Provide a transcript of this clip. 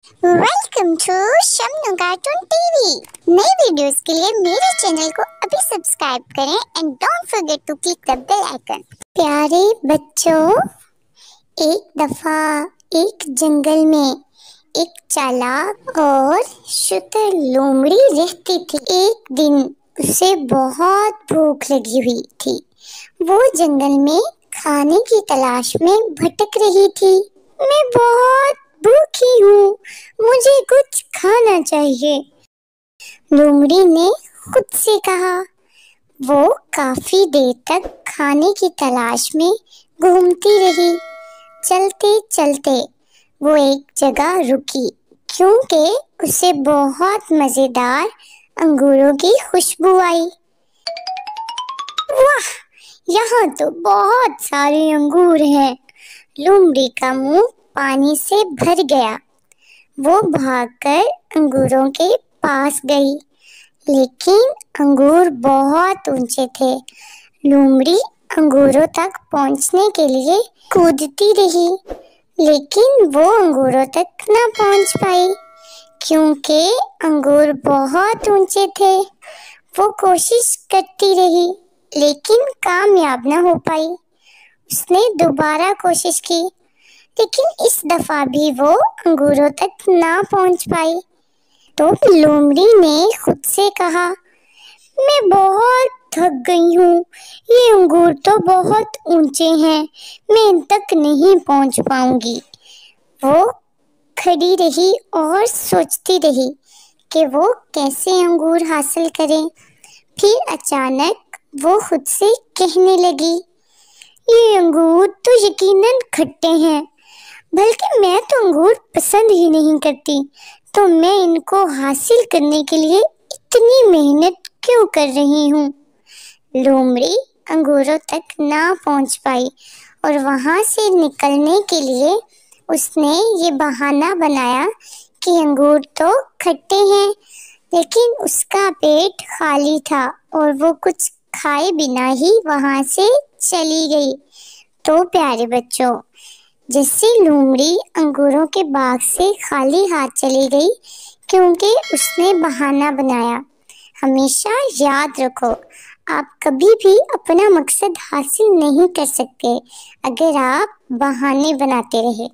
Welcome to Shamnu cartoon TV. नई videos के लिए मेरे चैनल को अभी सब्सक्राइब करें and don't forget to click the bell icon. प्यारे बच्चों, एक दफा एक जंगल में एक चालाक और शुतर लोमड़ी रहती थी। एक दिन उसे बहुत भूख लगी हुई थी। वो जंगल में खाने की तलाश में भटक रही थी। मैं बहुत भूखी हूँ, मुझे कुछ खाना चाहिए, लोमड़ी ने खुद से कहा। वो काफी देर तक खाने की तलाश में घूमती रही। चलते चलते वो एक जगह रुकी क्योंकि उसे बहुत मजेदार अंगूरों की खुशबू आई। वाह, यहाँ तो बहुत सारे अंगूर हैं। लोमड़ी का मुंह पानी से भर गया। वो भागकर अंगूरों के पास गई, लेकिन अंगूर बहुत ऊंचे थे। लोमड़ी अंगूरों तक पहुंचने के लिए कूदती रही, लेकिन वो अंगूरों तक न पहुंच पाई क्योंकि अंगूर बहुत ऊंचे थे। वो कोशिश करती रही, लेकिन कामयाब न हो पाई। उसने दोबारा कोशिश की, लेकिन इस दफा भी वो अंगूरों तक ना पहुंच पाई। तो लोमड़ी ने खुद से कहा, मैं बहुत थक गई हूँ, ये अंगूर तो बहुत ऊंचे हैं, मैं इन तक नहीं पहुंच पाऊंगी। वो खड़ी रही और सोचती रही कि वो कैसे अंगूर हासिल करे। फिर अचानक वो खुद से कहने लगी, ये अंगूर तो यकीनन खट्टे हैं, बल्कि मैं तो अंगूर पसंद ही नहीं करती, तो मैं इनको हासिल करने के लिए इतनी मेहनत क्यों कर रही हूँ। लोमड़ी अंगूरों तक ना पहुँच पाई और वहाँ से निकलने के लिए उसने ये बहाना बनाया कि अंगूर तो खट्टे हैं, लेकिन उसका पेट खाली था और वो कुछ खाए बिना ही वहाँ से चली गई। तो प्यारे बच्चों, जैसे लोमड़ी अंगूरों के बाग से खाली हाथ चली गई क्योंकि उसने बहाना बनाया। हमेशा याद रखो, आप कभी भी अपना मकसद हासिल नहीं कर सकते अगर आप बहाने बनाते रहे।